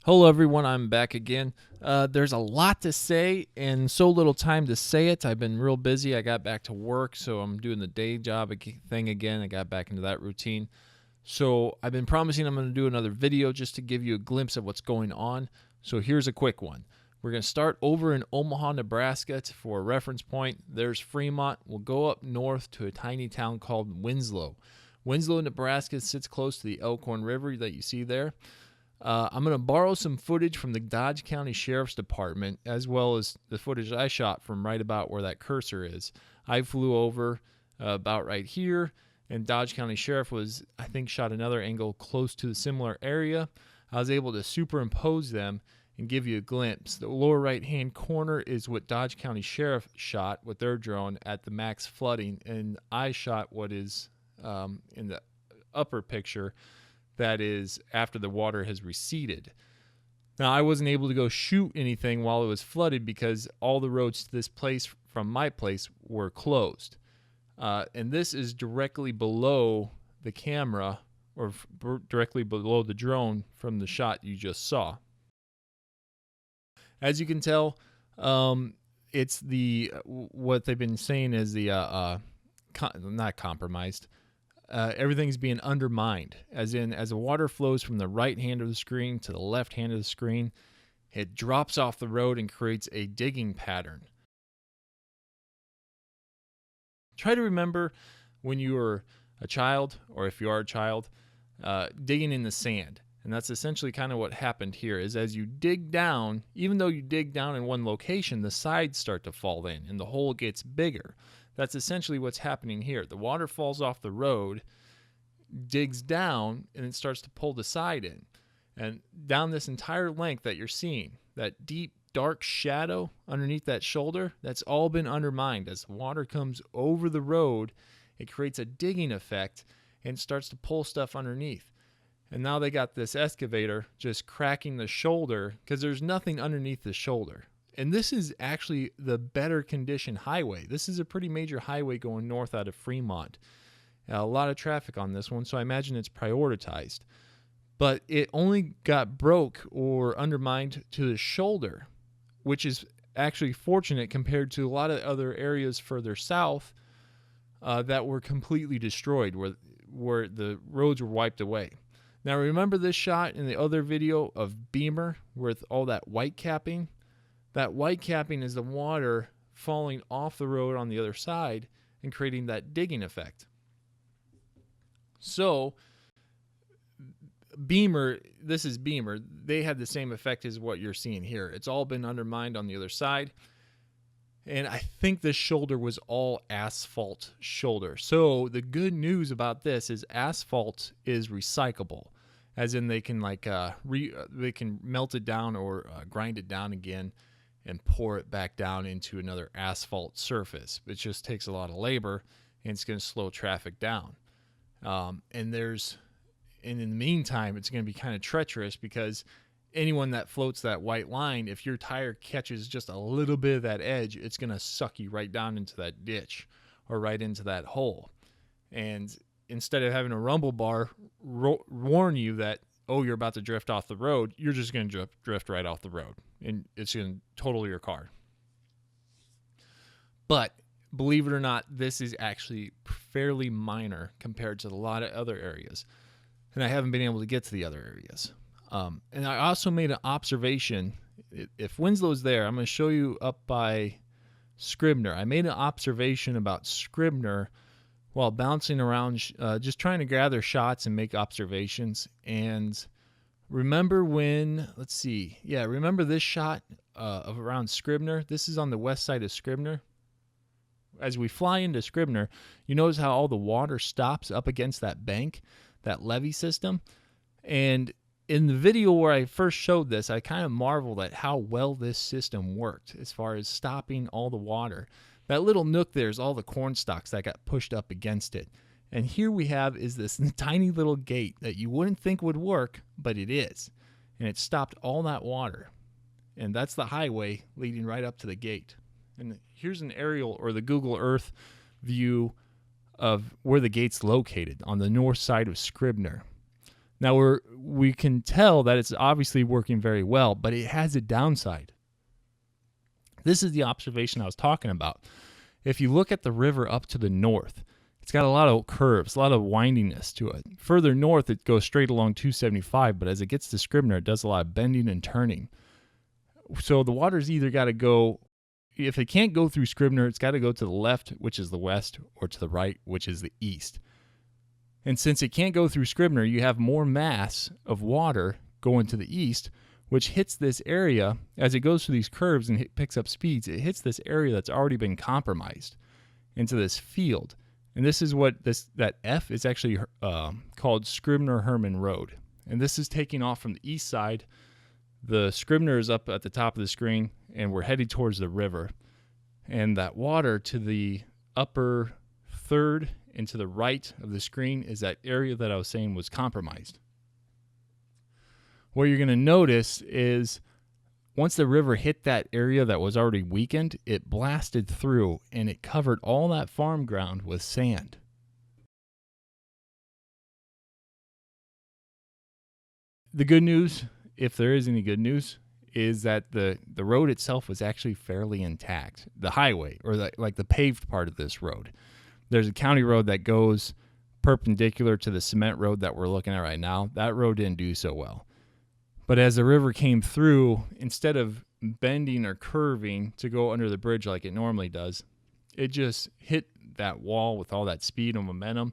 Hello, everyone. I'm back again. There's a lot to say and so little time to say it. I've been real busy. I got back to work, so I'm doing the day job thing again. I got back into that routine. So I've been promising I'm going to do another video just to give you a glimpse of what's going on. So here's a quick one. We're going to start over in Omaha, Nebraska for a reference point. There's Fremont. We'll go up north to a tiny town called Winslow. Winslow, Nebraska sits close to the Elkhorn River that you see there. I'm going to borrow some footage from the Dodge County Sheriff's Department, as well as the footage I shot from right about where that cursor is. I flew over about right here, and Dodge County Sheriff was, I think, shot another angle close to the similar area. I was able to superimpose them and give you a glimpse. The lower right-hand corner is what Dodge County Sheriff shot with their drone at the max flooding, and I shot what is in the upper picture, that is after the water has receded. Now, I wasn't able to go shoot anything while it was flooded because all the roads to this place from my place were closed. And this is directly below the camera, or directly below the drone from the shot you just saw. As you can tell, it's what they've been saying is not compromised. Everything's being undermined, as the water flows from the right hand of the screen to the left hand of the screen, it drops off the road and creates a digging pattern. Try to remember when you were a child, or if you are a child, digging in the sand. And that's essentially kind of what happened here, is as you dig down, even though you dig down in one location, the sides start to fall in and the hole gets bigger. That's essentially what's happening here. The water falls off the road, digs down, and it starts to pull the side in. And down this entire length that you're seeing, that deep, dark shadow underneath that shoulder, that's all been undermined. As the water comes over the road, it creates a digging effect and starts to pull stuff underneath. And now they got this excavator just cracking the shoulder because there's nothing underneath the shoulder. And this is actually the better condition highway. This is a pretty major highway going north out of Fremont. A lot of traffic on this one, so I imagine it's prioritized. But it only got broke or undermined to the shoulder, which is actually fortunate compared to a lot of other areas further south that were completely destroyed, where the roads were wiped away. Now remember this shot in the other video of Beamer with all that white capping? That white capping is the water falling off the road on the other side and creating that digging effect. So this is Beamer. They had the same effect as what you're seeing here. It's all been undermined on the other side. And I think this shoulder was all asphalt shoulder. So the good news about this is asphalt is recyclable, as in they can they can melt it down or grind it down again and pour it back down into another asphalt surface. It just takes a lot of labor, and it's going to slow traffic down. And in the meantime, it's going to be kind of treacherous because anyone that floats that white line, if your tire catches just a little bit of that edge, it's going to suck you right down into that ditch or right into that hole. And instead of having a rumble bar warn you that, oh, you're about to drift off the road, you're just going to drift right off the road, and it's going to total your car. But believe it or not, this is actually fairly minor compared to a lot of other areas. And I haven't been able to get to the other areas. And I also made an observation. If Winslow's there, I'm going to show you up by Scribner. I made an observation about Scribner while bouncing around, just trying to gather shots and make observations. And remember remember this shot of around Scribner? This is on the west side of Scribner. As we fly into Scribner, you notice how all the water stops up against that bank, that levee system. And in the video where I first showed this, I kind of marveled at how well this system worked as far as stopping all the water. That little nook there is all the corn stalks that got pushed up against it. And here we have is this tiny little gate that you wouldn't think would work, but it is. And it stopped all that water. And that's the highway leading right up to the gate. And here's an aerial or the Google Earth view of where the gate's located on the north side of Scribner. Now we can tell that it's obviously working very well, but it has a downside. This is the observation I was talking about. If you look at the river up to the north, it's got a lot of curves, a lot of windiness to it. Further north, it goes straight along 275, but as it gets to Scribner, it does a lot of bending and turning. So the water's either got to go, if it can't go through Scribner, it's got to go to the left, which is the west, or to the right, which is the east. And since it can't go through Scribner, you have more mass of water going to the east, which hits this area as it goes through these curves and picks up speeds. It hits this area that's already been compromised into this field. And this is what that F is actually called Scribner-Herman Road. And this is taking off from the east side. The Scribner is up at the top of the screen, and we're headed towards the river. And that water to the upper third and to the right of the screen is that area that I was saying was compromised. What you're going to notice is once the river hit that area that was already weakened, it blasted through and it covered all that farm ground with sand. The good news, if there is any good news, is that the road itself was actually fairly intact. The highway, or the paved part of this road. There's a county road that goes perpendicular to the cement road that we're looking at right now. That road didn't do so well. But as the river came through, instead of bending or curving to go under the bridge like it normally does, it just hit that wall with all that speed and momentum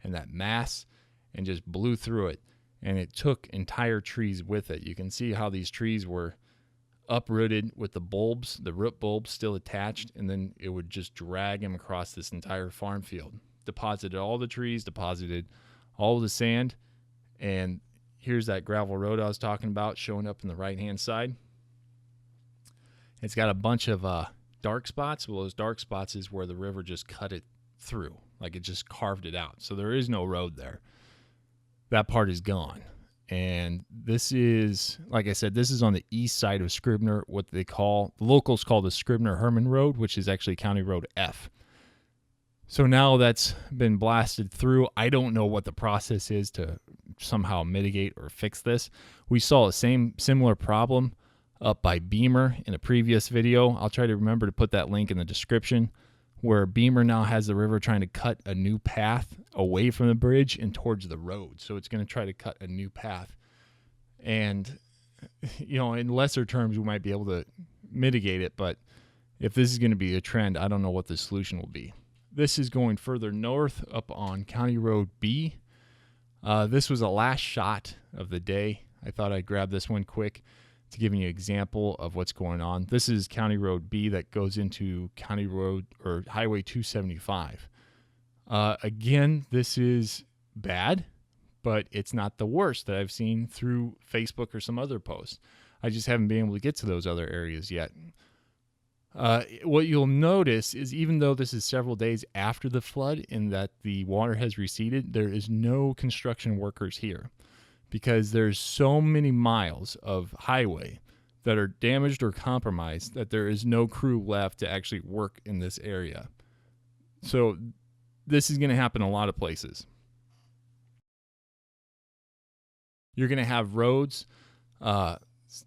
and that mass and just blew through it. And it took entire trees with it. You can see how these trees were uprooted with the bulbs, the root bulbs still attached, and then it would just drag them across this entire farm field. Deposited all the trees, deposited all the sand, and here's that gravel road I was talking about showing up in the right-hand side. It's got a bunch of dark spots. Well, those dark spots is where the river just cut it through, like it just carved it out. So there is no road there. That part is gone. And this is, like I said, this is on the east side of Scribner, what the locals call the Scribner-Herman Road, which is actually County Road F. So now that's been blasted through. I don't know what the process is to somehow mitigate or fix this. We saw a similar problem up by Beamer in a previous video. I'll try to remember to put that link in the description, where Beamer now has the river trying to cut a new path away from the bridge and towards the road. So it's going to try to cut a new path. And, in lesser terms, we might be able to mitigate it. But if this is going to be a trend, I don't know what the solution will be. This is going further north up on County Road B. This was the last shot of the day. I thought I'd grab this one quick to give you an example of what's going on. This is County Road B that goes into County Road or Highway 275. Again, this is bad, but it's not the worst that I've seen through Facebook or some other posts. I just haven't been able to get to those other areas yet. What you'll notice is even though this is several days after the flood and that the water has receded, there is no construction workers here because there's so many miles of highway that are damaged or compromised that there is no crew left to actually work in this area. So this is going to happen a lot of places. You're going to have roads,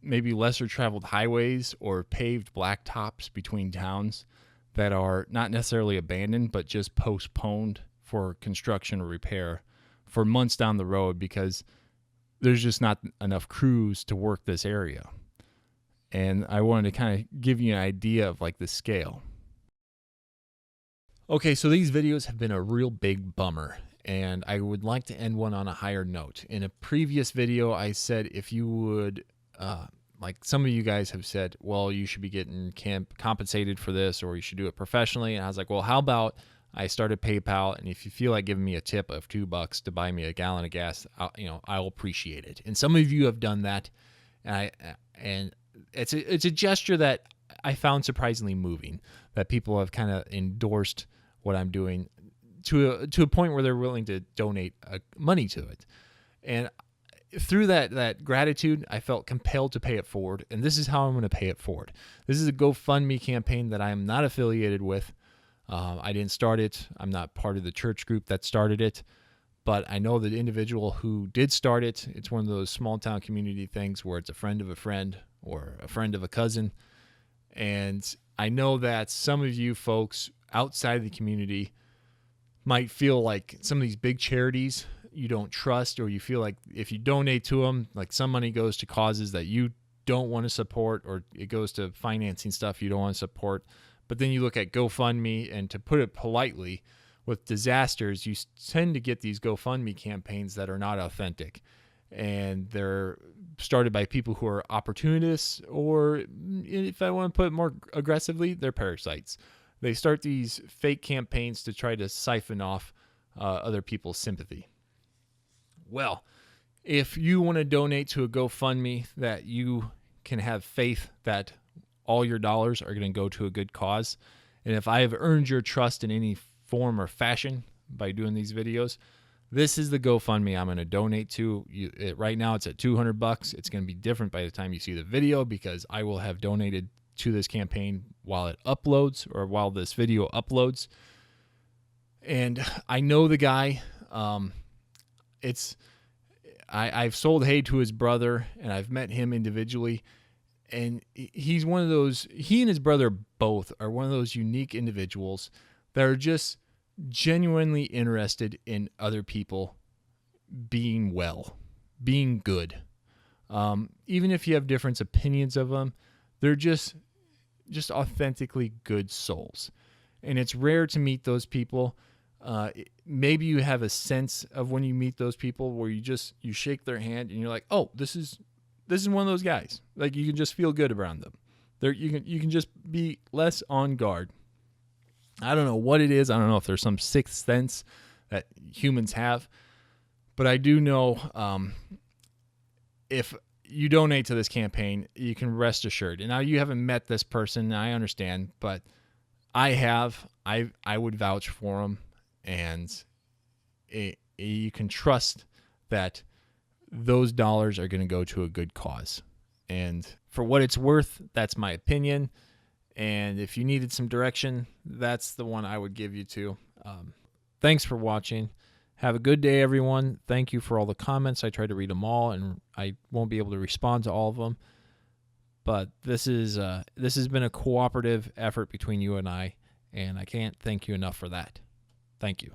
maybe lesser traveled highways or paved blacktops between towns that are not necessarily abandoned, but just postponed for construction or repair for months down the road because there's just not enough crews to work this area. And I wanted to kind of give you an idea of the scale. Okay, so these videos have been a real big bummer, and I would like to end one on a higher note. In a previous video, I said if you would, some of you guys have said, well, you should be getting compensated for this, or you should do it professionally. And I was like, well, how about I started PayPal, and if you feel like giving me a tip of $2 to buy me a gallon of gas, I'll appreciate it. And some of you have done that, and it's a gesture that I found surprisingly moving. That people have kind of endorsed what I'm doing to a point where they're willing to donate money to it, and through that gratitude, I felt compelled to pay it forward, and this is how I'm going to pay it forward. This is a GoFundMe campaign that I am not affiliated with. I didn't start it. I'm not part of the church group that started it, but I know the individual who did start it. It's one of those small town community things where it's a friend of a friend or a friend of a cousin. And I know that some of you folks outside of the community might feel like some of these big charities you don't trust, or you feel like if you donate to them, like some money goes to causes that you don't want to support, or it goes to financing stuff you don't want to support. But then you look at GoFundMe, and to put it politely, with disasters, you tend to get these GoFundMe campaigns that are not authentic. And they're started by people who are opportunists, or if I want to put it more aggressively, they're parasites. They start these fake campaigns to try to siphon off other people's sympathy. Well, if you want to donate to a GoFundMe that you can have faith that all your dollars are going to go to a good cause, and if I have earned your trust in any form or fashion by doing these videos, this is the GoFundMe I'm going to donate to. Right now it's at $200. It's going to be different by the time you see the video, because I will have donated to this campaign while it uploads, or while this video uploads. And I know the guy. I've sold hay to his brother, and I've met him individually, and he's one of those, he and his brother both are one of those unique individuals that are just genuinely interested in other people being well, being good. Even if you have different opinions of them, they're just authentically good souls. And it's rare to meet those people. Maybe you have a sense of when you meet those people where you shake their hand and you're like, oh, this is one of those guys. Like, you can just feel good around them. You can just be less on guard. I don't know what it is. I don't know if there's some sixth sense that humans have, but I do know if you donate to this campaign, you can rest assured. And now you haven't met this person, I understand, but I have. I would vouch for him, and you can trust that those dollars are going to go to a good cause. And for what it's worth, that's my opinion. And if you needed some direction, that's the one I would give you to. Thanks for watching. Have a good day, everyone. Thank you for all the comments. I try to read them all, and I won't be able to respond to all of them. But this has been a cooperative effort between you and I can't thank you enough for that. Thank you.